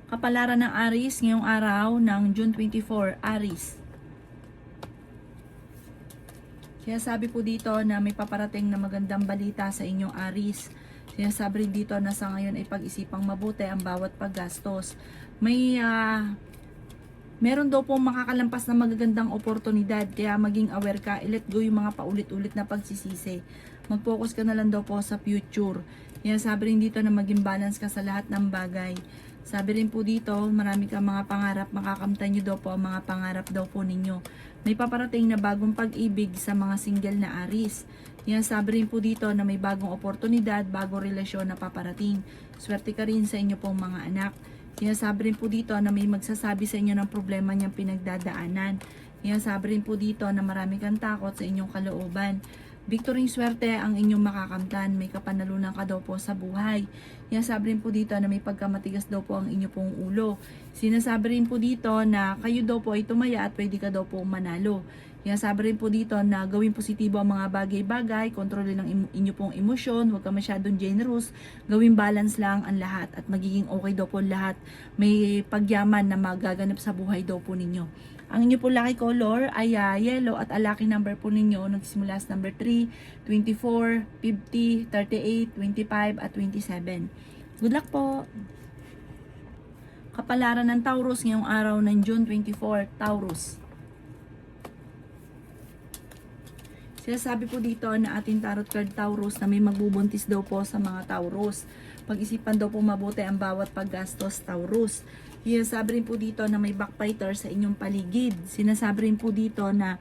Kapalaran ng Aries ngayong araw ng June 24, Aries. Sinasabi po dito na may paparating na magandang balita sa inyong Aries. Sinasabi rin dito na sa ngayon ay pag-isipang mabuti ang bawat paggastos. Meron daw po makakalampas na magagandang oportunidad, kaya maging aware ka, i-let go yung mga paulit-ulit na pagsisisi. Mag-focus ka na lang daw po sa future. Sinasabi rin dito na maging balance ka sa lahat ng bagay. Sabi rin po dito, marami kang mga pangarap, makakamtan nyo daw po ang mga pangarap daw po ninyo. May paparating na bagong pag-ibig sa mga single na Aries. Sabi rin po dito na may bagong oportunidad, bagong relasyon na paparating. Swerte ka rin sa inyo pong mga anak. Sinasabi rin po dito na may magsasabi sa inyo ng problema niyang pinagdadaanan. Sinasabi rin po dito na marami kang takot sa inyong kalooban. Victory swerte ang inyong makakamtan. May kapanalunan ka daw po sa buhay. Sinasabi rin po dito na may pagkamatigas daw po ang inyong pong ulo. Sinasabi rin po dito na kayo daw po ay tumaya at pwede ka daw po manalo. Sinasabi rin po dito na gawin positibo ang mga bagay-bagay, kontrolin ang inyo pong emosyon, huwag ka masyadong generous, gawin balance lang ang lahat at magiging okay daw po lahat. May pagyaman na magaganap sa buhay daw po ninyo. Ang inyo po lucky color ay yellow at ang lucky number po ninyo nagsimula sa number 3, 24, 50, 38, 25 at 27. Good luck po! Kapalaran ng Taurus ngayong araw ng June 24, Taurus. Sinasabi po dito na ating tarot card Taurus na may magbubuntis daw po sa mga Taurus. Pag-isipan daw po mabuti ang bawat paggastos Taurus. Sinasabi rin po dito na may backbiter sa inyong paligid. Sinasabi rin po dito na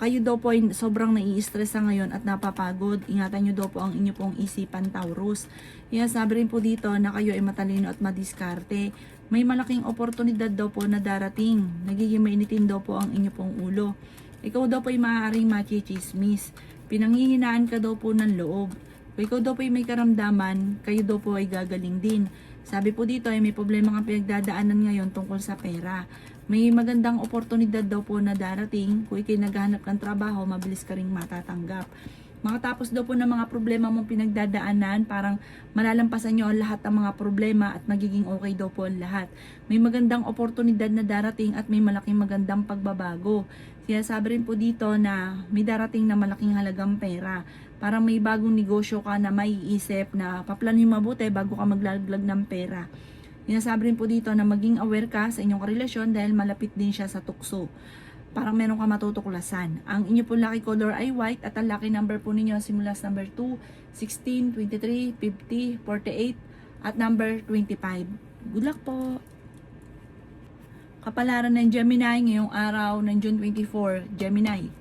kayo daw po ay sobrang nai-stress sa ngayon at napapagod. Ingatan nyo daw po ang inyo pong isipan Taurus. Sinasabi rin po dito na kayo ay matalino at madiskarte. May malaking oportunidad daw po na darating. Nagiging mainitin daw po ang inyo pong ulo. Ikaw daw po ay maaaring machismis. Pinanghihinaan ka daw po ng loob. Kung ikaw daw po ay may karamdaman, kayo daw po ay gagaling din. Sabi po dito ay may problema kang pinagdadaanan ngayon tungkol sa pera. May magandang oportunidad daw po na darating. Kung ikay naghahanap ng trabaho, mabilis ka ring matatanggap. Makatapos daw po ng mga problema mong pinagdadaanan, parang malalampasan nyo ang lahat ng mga problema at magiging okay daw po ang lahat. May magandang oportunidad na darating at may malaking magandang pagbabago. Sinasabi rin po dito na may darating na malaking halagang pera. Parang may bagong negosyo ka na maiisip na paplano yung mabuti bago ka maglalaglag ng pera. Sinasabi rin po dito na maging aware ka sa inyong relasyon dahil malapit din siya sa tukso. Parang meron ka matutuklasan. Ang inyo po lucky color ay white at ang lucky number po ninyo simula sa number 2, 16, 23, 50, 48 at number 25. Good luck po! Kapalaran ng Gemini ngayong araw ng June 24, Gemini.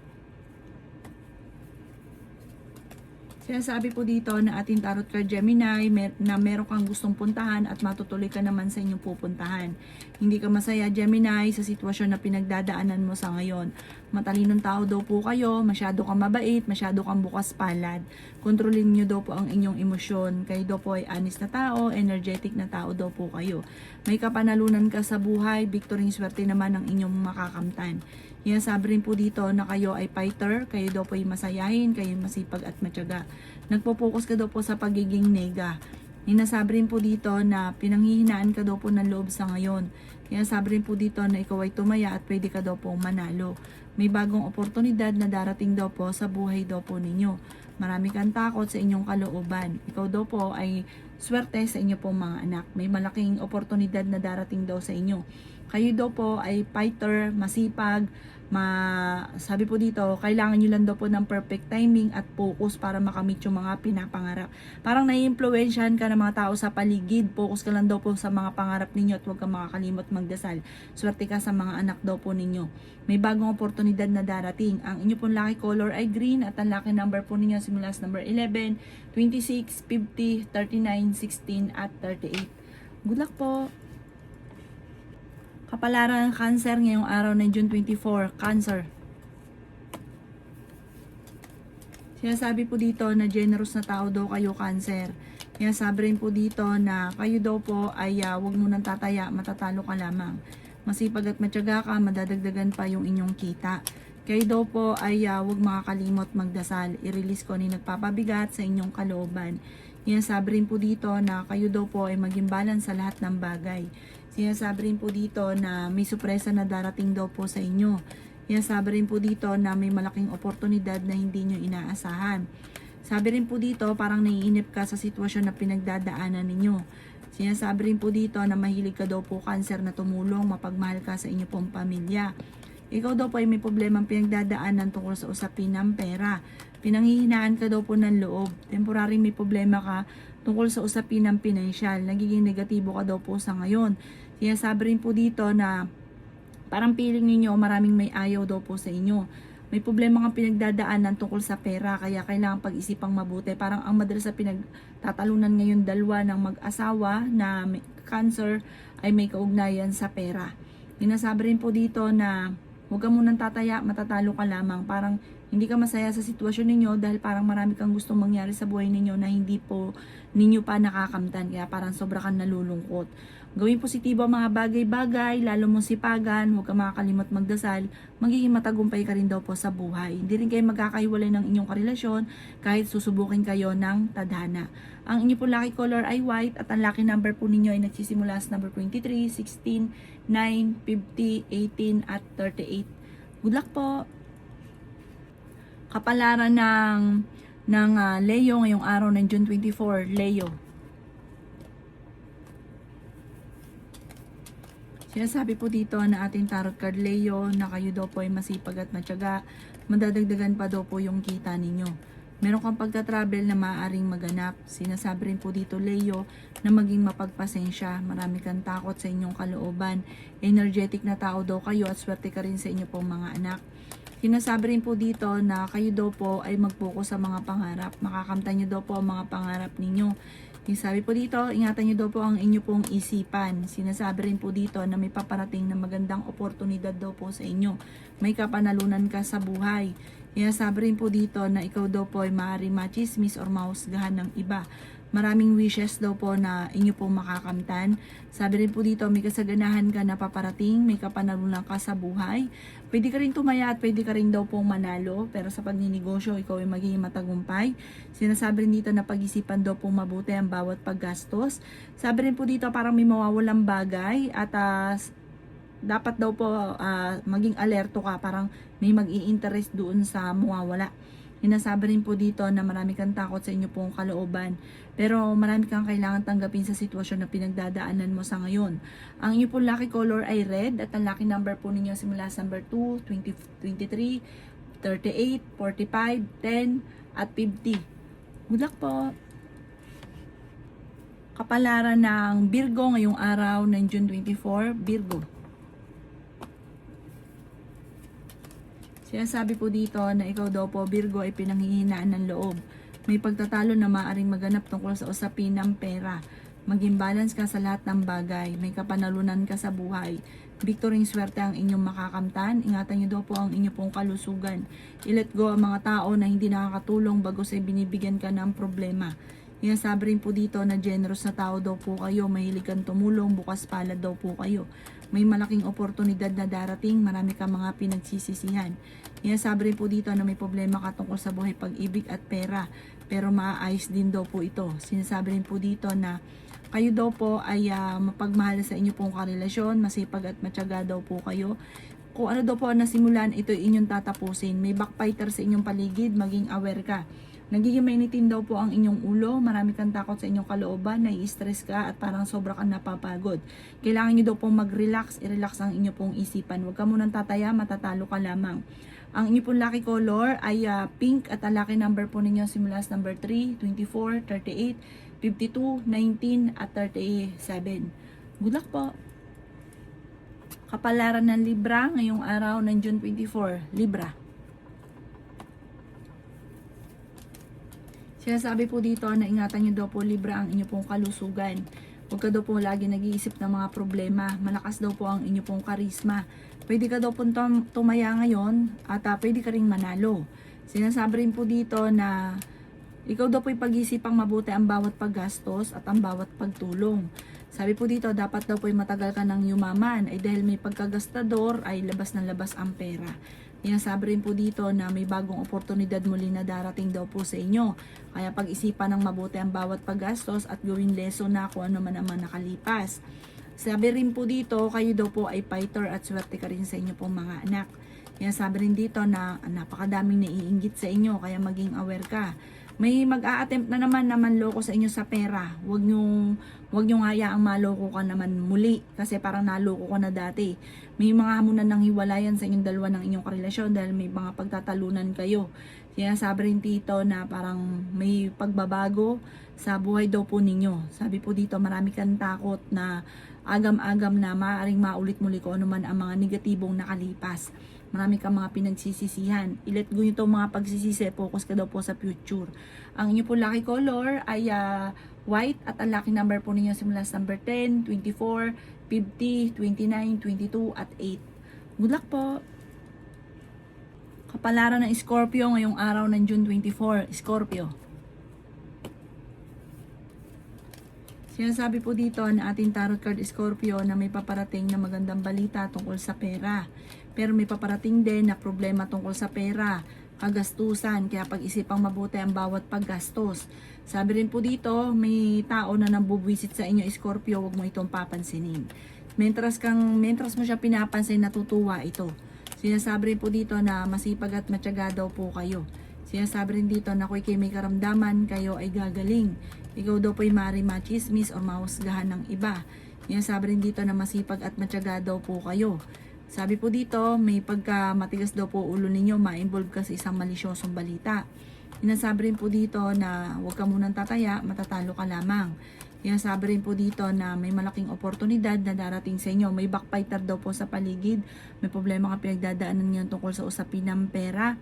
Sinasabi po dito na ating tarot card Gemini na meron kang gustong puntahan at matutuloy ka naman sa inyong pupuntahan. Hindi ka masaya Gemini sa sitwasyon na pinagdadaanan mo sa ngayon. Matalinong tao daw po kayo, masyado kang mabait, masyado kang bukas palad. Kontrolin nyo daw po ang inyong emosyon. Kayo daw po ay honest na tao, energetic na tao daw po kayo. May kapanalunan ka sa buhay, victory swerte naman ang inyong makakamtan. Sabi rin po dito na kayo ay fighter, kayo daw po ay masayahin, kayo masipag at matyaga. Nagpo-focus ka daw po sa pagiging nega. Sabi rin po dito na pinanghihinaan ka daw po ng loob sa ngayon. Sabi rin po dito na ikaw ay tumaya at pwede ka daw po manalo. May bagong oportunidad na darating daw po sa buhay daw po ninyo. Marami kang takot sa inyong kalooban. Ikaw daw po ay swerte sa inyo pong mga anak. May malaking oportunidad na darating daw sa inyo. Kayo daw po ay fighter, masipag, sabi po dito, kailangan nyo lang daw po ng perfect timing at focus para makamit yung mga pinapangarap. Parang nai-influensyahan ka ng mga tao sa paligid, focus ka lang daw po sa mga pangarap ninyo at huwag kang makakalimot magdasal. Swerte ka sa mga anak daw po ninyo. May bagong oportunidad na darating. Ang inyo pong lucky color ay green at ang lucky number po ninyo simula sa number 11, 26, 50, 39, 16 at 38. Good luck po! Kapalaran ng Cancer ngayong araw ng June 24, Cancer. Sinasabi po dito na generous na tao daw kayo, Cancer. Sinasabi rin po dito na kayo daw po ay huwag mo nang tataya, matatalo ka lamang. Masipag at matyaga ka, madadagdagan pa yung inyong kita. Kayo daw po ay huwag makakalimot magdasal. I-release ko ni nagpapabigat sa inyong kalooban. Sinasabi rin po dito na kayo daw po ay maging balance sa lahat ng bagay. Sinasabi rin po dito na may sorpresa na darating daw po sa inyo. Sinasabi rin po dito na may malaking oportunidad na hindi nyo inaasahan. Sabi rin po dito parang naiinip ka sa sitwasyon na pinagdadaanan ninyo. Sinasabi rin po dito na mahilig ka daw po cancer na tumulong, mapagmahal ka sa inyo pong pamilya. Ikaw daw po ay may problemang pinagdadaanan tungkol sa usapin ng pera. Pinanghihinaan ka daw po ng loob. Temporary may problema ka tungkol sa usapin ng pinansyal. Nagiging negatibo ka daw po sa ngayon. Sinasabi rin po dito na parang feeling ninyo maraming may ayaw daw po sa inyo. May problema kang pinagdadaanan tungkol sa pera kaya kailangan pag-isipang mabuti. Parang ang madalas sa pinagtatalunan ngayon dalawa ng mag-asawa na may cancer ay may kaugnayan sa pera. Sinasabi rin po dito na huwag ka munang tataya, matatalo ka lamang. Parang hindi ka masaya sa sitwasyon ninyo dahil parang marami kang gustong mangyari sa buhay ninyo na hindi po ninyo pa nakakamtan. Kaya parang sobra kang nalulungkot. Gawing positibo ang mga bagay-bagay, lalo mong sipagan, huwag ka makakalimot magdasal, magiging matagumpay ka rin daw po sa buhay. Hindi rin kayo magkakahiwalay ng inyong karelasyon kahit susubukin kayo ng tadhana. Ang inyo po lucky color ay white at ang lucky number po ninyo ay nagsisimula sa number 23, 16, 9, 50, 18 at 38. Good luck po! Kapalaran ng Leo ngayong araw ng June 24, Leo. Sinasabi po dito na ating tarot card Leo na kayo daw po ay masipag at matyaga. Madadagdagan pa daw po yung kita ninyo. Meron kang pagta-travel na maaaring maganap. Sinasabi rin po dito Leo na maging mapagpasensya. Marami kang takot sa inyong kalooban. Energetic na tao daw kayo at swerte ka rin sa inyo pong mga anak. Sinasabi rin po dito na kayo daw po ay mag-focus sa mga pangarap. Makakamtan nyo daw po ang mga pangarap ninyo. Sabi po dito, ingatan nyo daw po ang inyo pong isipan. Sinasabi rin po dito na may paparating na magandang oportunidad daw po sa inyo. May kapanalunan ka sa buhay. Sinasabi rin po dito na ikaw daw po ay maaaring machismis or mahusgahan ng iba. Maraming wishes daw po na inyo pong makakamtan. Sabi rin po dito, may kasaganahan ka na paparating, may kapanalunan ka sa buhay. Pwede ka rin tumaya at pwede ka rin daw pong manalo, pero sa pagninegosyo, ikaw ay magiging matagumpay. Sinasabi rin dito na pag-isipan daw pong mabuti ang bawat paggastos. Sabi rin po dito parang may mawawalang bagay at dapat daw po maging alerto ka, parang may mag-i-interest doon sa mawawala. Sinasabi rin po dito na marami kang takot sa inyo pong kalooban. Pero marami kang kailangan tanggapin sa sitwasyon na pinagdadaanan mo sa ngayon. Ang inyo pong lucky color ay red at ang lucky number po ninyo simula sa number 2, 20, 23, 38, 45, 10 at 50. Good luck po! Kapalaran ng Virgo ngayong araw ng June 24, Virgo. Sinasabi po dito na ikaw daw po Virgo ay pinanghihinaan ng loob. May pagtatalo na maaaring maganap tungkol sa usapin ng pera. Maging balance ka sa lahat ng bagay. May kapanalunan ka sa buhay. Victory swerte ang inyong makakamtan. Ingatan niyo daw po ang inyong pong kalusugan. I-let go ang mga tao na hindi nakakatulong bago sa binibigyan ka ng problema. Sinasabi rin po dito na generous na tao daw po kayo. Mahilig kang tumulong. Bukas palad daw po kayo. May malaking oportunidad na darating, marami ka mga pinagsisisihan. Sinasabi rin po dito na may problema ka tungkol sa buhay, pag-ibig at pera, pero maaayos din daw po ito. Sinasabi rin po dito na kayo daw po ay mapagmahal sa inyo pong karelasyon, masipag at matyaga daw po kayo. Kung ano daw po ang nasimulan, ito inyong tatapusin. May backfighter sa inyong paligid, maging aware ka. Nagiging mainitin daw po ang inyong ulo, marami kang takot sa inyong kalooban, nai-stress ka at parang sobra kang napapagod. Kailangan nyo daw pong mag-relax, i-relax ang inyong pong isipan. Huwag ka munang tataya, matatalo ka lamang. Ang inyong pong lucky color ay pink at ang lucky number po ninyo simula sa number 3, 24, 38, 52, 19 at 37. Good luck po! Kapalaran ng Libra ngayong araw ng June 24, Libra. Sinasabi po dito na ingatan nyo daw po Libra ang inyo pong kalusugan. Huwag ka daw po lagi nag-iisip ng mga problema. Malakas daw po ang inyo pong karisma. Pwede ka daw po tumaya ngayon at pwede ka ring manalo. Sinasabi rin po dito na ikaw daw po pag-isipang mabuti ang bawat paggastos at ang bawat pagtulong. Sabi po dito, dapat daw po matagal ka ng yumaman ay dahil may pagkagastador ay labas na labas ang pera. Sinasabi rin po dito na may bagong oportunidad muli na darating daw po sa inyo. Kaya pag-isipan ng mabuti ang bawat paggastos at gawing lesson na kung ano man naman nakalipas. Sabi rin po dito, kayo daw po ay fighter at swerte ka rin sa inyo pong mga anak. Sabi rin dito na napakadaming naiinggit sa inyo kaya maging aware ka. May mag-a-attempt na naman manloko sa inyo sa pera. Huwag nyong hayaang maloko ka naman muli kasi parang naloko ka na dati. May mga hamunan ng hiwalayan sa inyong dalawa ng inyong karelasyon dahil may mga pagtatalunan kayo. Sabi rin dito na parang may pagbabago sa buhay daw po ninyo. Sabi po dito marami kang takot na agam-agam na maaaring maulit muli ko ano man ang mga negatibong nakalipas. Marami kang mga pinagsisisihan. I-let go nyo itong mga pagsisisi. Focus ka daw po sa future. Ang inyo po lucky color ay white at ang lucky number po ninyo simula sa number 10, 24, 50, 29, 22 at 8. Good luck po! Kapalaran ng Scorpio ngayong araw ng June 24. Scorpio. Sinasabi po dito na ating tarot card Scorpio na may paparating na magandang balita tungkol sa pera. Pero may paparating din na problema tungkol sa pera, kagastusan, kaya pag-isipang mabuti ang bawat paggastos. Sabi rin po dito, may tao na nambubwisit sa inyo Scorpio, huwag mo itong papansinin. Mentras mo siya pinapansin, natutuwa ito. Sinasabi rin po dito na masipag at matyaga daw po kayo. Sinasabi rin dito na kung kayo may karamdaman, kayo ay gagaling. Ikaw daw po ay maaaring machismis o mahusgahan ng iba. Sinasabi rin dito na masipag at matyaga daw po kayo. Sabi po dito, may pagka matigas daw po ulo ninyo, ma-involve ka sa isang malisyosong balita. Sinasabi rin po dito na huwag ka munang tataya, matatalo ka lamang. Sinasabi rin po dito na may malaking oportunidad na darating sa inyo. May backfighter daw po sa paligid. May problema ka pinagdadaanan niyo tungkol sa usapin ng pera.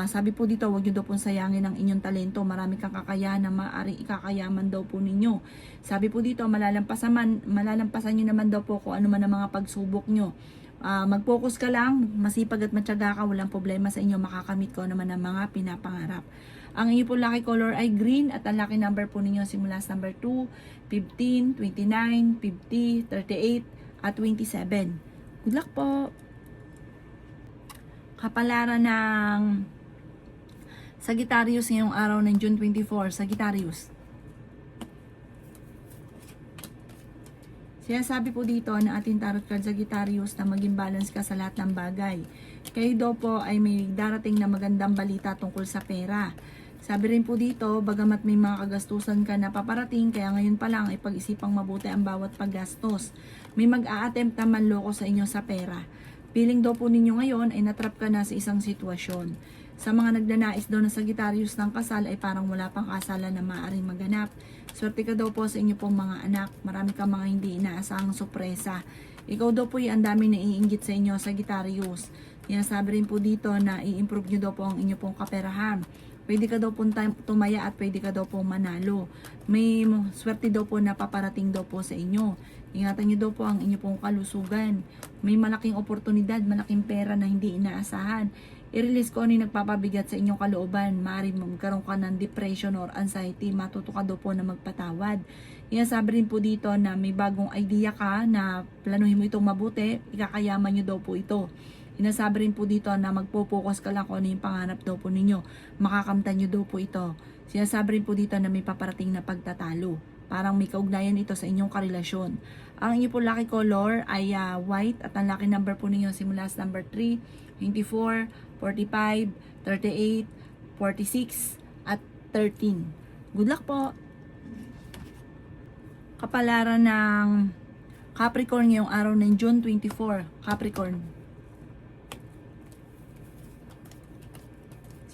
Sabi po dito, huwag nyo daw pong sayangin ang inyong talento. Marami kang kakayahan na maaaring ikakayaman daw po ninyo. Sabi po dito, malalampasan nyo naman daw po kung ano man ang mga pagsubok nyo. Mag-focus ka lang, masipag at matyaga ka, walang problema sa inyo, makakamit ko naman ang mga pinapangarap. Ang inyo po lucky color ay green at ang lucky number po ninyo simula sa number 2, 15, 29, 50, 38 at 27. Good luck po! Kapalaran ng Sagittarius ngayong araw ng June 24. Sagittarius. Sinasabi po dito na ating tarot card Sagittarius na maging balance ka sa lahat ng bagay. Kayo daw po ay may darating na magandang balita tungkol sa pera. Sabi rin po dito, bagamat may mga kagastusan ka na paparating, kaya ngayon pa lang ay pag-isipang mabuti ang bawat paggastos. May mag-a-attempt na manloko sa inyo sa pera. Feeling daw po ninyo ngayon ay natrap ka na sa isang sitwasyon. Sa mga nagnanais daw na Sagittarius ng kasal ay parang wala pang kasalan na maaaring maganap. Swerte ka daw po sa inyo pong mga anak. Marami kang mga hindi inaasahang sorpresa. Ikaw daw po ang dami na iinggit sa inyo Sagittarius. Sabi rin po dito na i-improve nyo daw po ang inyo pong kaperahan. Pwede ka daw po tumaya at pwede ka daw po manalo. May swerte daw po na paparating daw po sa inyo. Ingatan nyo daw po ang inyo pong kalusugan. May malaking oportunidad, malaking pera na hindi inaasahan. I-release ko ano yung nagpapabigat sa inyong kalooban. Maaaring magkaroon ka ng depression or anxiety. Matuto ka daw po na magpatawad. Sabi rin po dito na may bagong idea ka na planuhin mo itong mabuti. Ikakayaman nyo daw po ito. Sinasabi rin po dito na magpo-focus ka lang kung ano yung pangarap daw po ninyo. Makakamtan nyo daw po ito. Sinasabi rin po dito na may paparating na pagtatalo. Parang may kaugnayan ito sa inyong karelasyon. Ang inyo po lucky color ay white at ang lucky number po ninyo simula sa number 3, 24, 45, 38, 46 at 13. Good luck po! Kapalaran ng Capricorn ngayong araw ng June 24. Capricorn.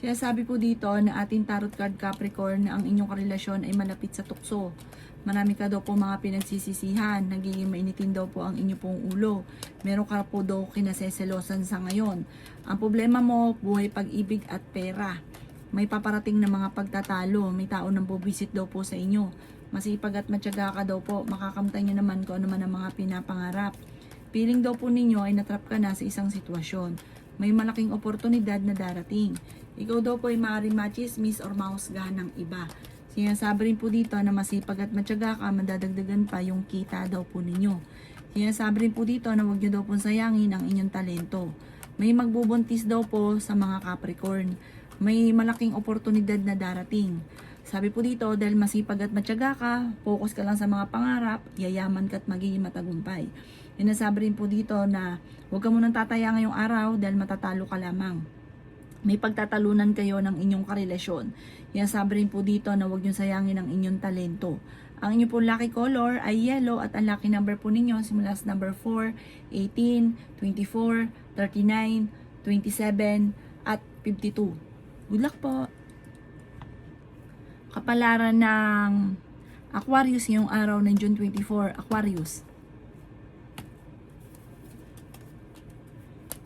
Sinasabi po dito na ating tarot card Capricorn na ang inyong karelasyon ay malapit sa tukso. Marami ka daw po mga pinagsisisihan, nagiging mainitin daw po ang inyo pong ulo. Meron ka po daw kinaseselosan sa ngayon. Ang problema mo, buhay pag-ibig at pera. May paparating na mga pagtatalo, may tao nang bubisit daw po sa inyo. Masipag at matyaga ka daw po, makakamtan nyo naman kung ano man ang mga pinapangarap. Feeling daw po ninyo ay natrap ka na sa isang sitwasyon. May malaking oportunidad na darating. Ikaw daw po ay maaaring machismis or mahusgahan ng iba. Sinasabi rin po dito na masipag at matyaga ka, madadagdagan pa yung kita daw po ninyo. Sinasabi rin po dito na huwag nyo daw po sayangin ang inyong talento. May magbubuntis daw po sa mga Capricorn. May malaking oportunidad na darating. Sabi po dito, dahil masipag at matyaga ka, focus ka lang sa mga pangarap, yayaman ka at magiging matagumpay. Inasabi rin po dito na huwag ka munang tataya ngayong araw dahil matatalo ka lamang. May pagtatalunan kayo ng inyong karelasyon. Inasabi rin po dito na huwag nyo sayangin ang inyong talento. Ang inyong po lucky color ay yellow at ang lucky number po ninyo simula sa number 4, 18, 24, 39, 27 at 52. Good luck po! Kapalaran ng Aquarius ngayong araw ng June 24, Aquarius.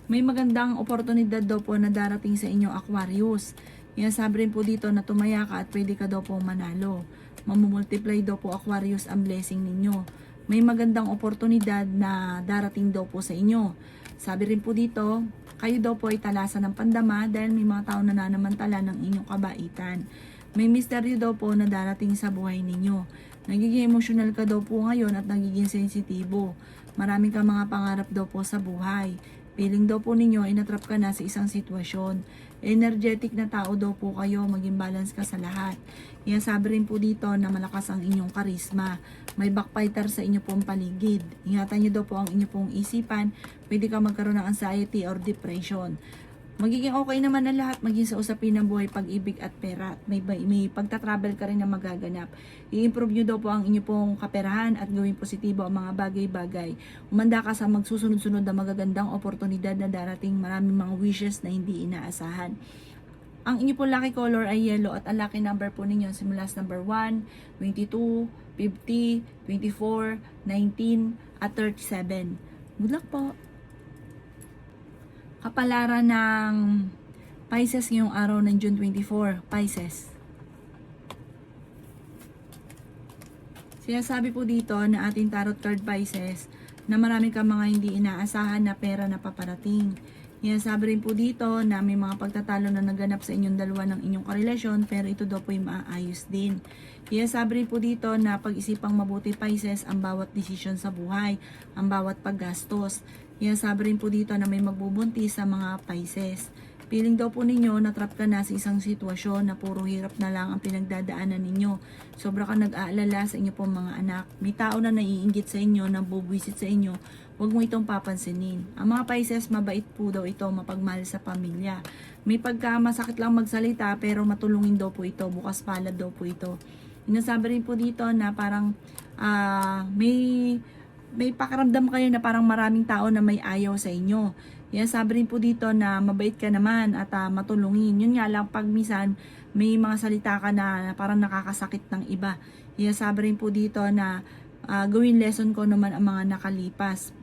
May magandang oportunidad daw po na darating sa inyo, Aquarius. Yan sabi rin po dito na tumaya ka at pwede ka daw po manalo. Mamumultiply daw po, Aquarius, ang blessing ninyo. May magandang oportunidad na darating daw po sa inyo. Sabi rin po dito, kayo daw po ay talasan ng pandama dahil may mga tao na nanamantala ng inyong kabaitan. May misteryo daw po na darating sa buhay ninyo. Nagiging emosyonal ka daw po ngayon at nagiging sensitibo. Maraming ka mga pangarap daw po sa buhay. Feeling daw po ninyo ay natrap ka na sa isang sitwasyon. Energetic na tao daw po kayo, maging balance ka sa lahat. Sabi rin po dito na malakas ang inyong karisma. May backfighter sa inyo pong paligid. Ingatan nyo daw po ang inyo pong isipan. Pwede ka magkaroon ng anxiety or depression. Magiging okay naman na lahat, maging sa usapin ng buhay, pag-ibig at pera. May pagta-travel ka rin na magaganap. I-improve nyo daw po ang inyo pong kaperahan at gawing positibo ang mga bagay-bagay. Umanda ka sa magsusunod-sunod na magagandang oportunidad na darating, maraming mga wishes na hindi inaasahan. Ang inyo pong lucky color ay yellow at ang lucky number po ninyo simula sa number 1, 22, 50, 24, 19 at 37. Good luck po! Kapalaran ng Pisces ngayong araw ng June 24, Pisces. Sinasabi po dito na ating tarot card, Pisces, na marami ka mga hindi inaasahan na pera na paparating. Sinasabi rin po dito na may mga pagtatalo na naganap sa inyong dalawa ng inyong karelasyon, pero ito daw po ay maaayos din. Sinasabi rin po dito na pag-isipang mabuti, Pisces, ang bawat desisyon sa buhay, ang bawat paggastos. Sabi rin po dito na may magbubuntis sa mga Pisces. Feeling daw po ninyo na trap ka na sa isang sitwasyon na puro hirap na lang ang pinagdadaanan ninyo. Sobra ka nag-aalala sa inyo pong mga anak. May tao na naiinggit sa inyo, na bubwisit sa inyo. Huwag mo itong papansinin. Ang mga Pisces, mabait po daw ito, mapagmahal sa pamilya. May pagkamasakit lang magsalita pero matulungin daw po ito. Bukas palad daw po ito. Inasabi rin po dito na parang may pakiramdam kayo na parang maraming tao na may ayaw sa inyo. Sabi rin po dito na mabait ka naman at matulungin. Yun nga lang, pag minsan may mga salita ka na parang nakakasakit ng iba. Sabi rin po dito na gawin lesson ko naman ang mga nakalipas.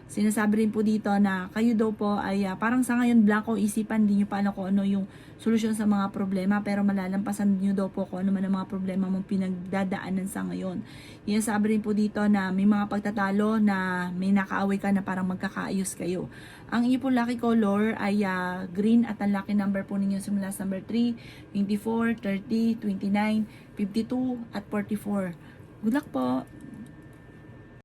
Sinasabi rin po dito na kayo daw po ay parang sa ngayon blanco isipan, hindi nyo pa alam kung ano yung solusyon sa mga problema, pero malalampasan nyo daw po kung ano man ang mga problema mong pinagdadaanan sa ngayon. Sabi rin po dito na may mga pagtatalo na may nakaaway ka na parang magkakaayos kayo. Ang inyo po lucky color ay green at ang lucky number po ninyo simula sa number 3, 24, 30, 29, 52 at 44. Good luck po!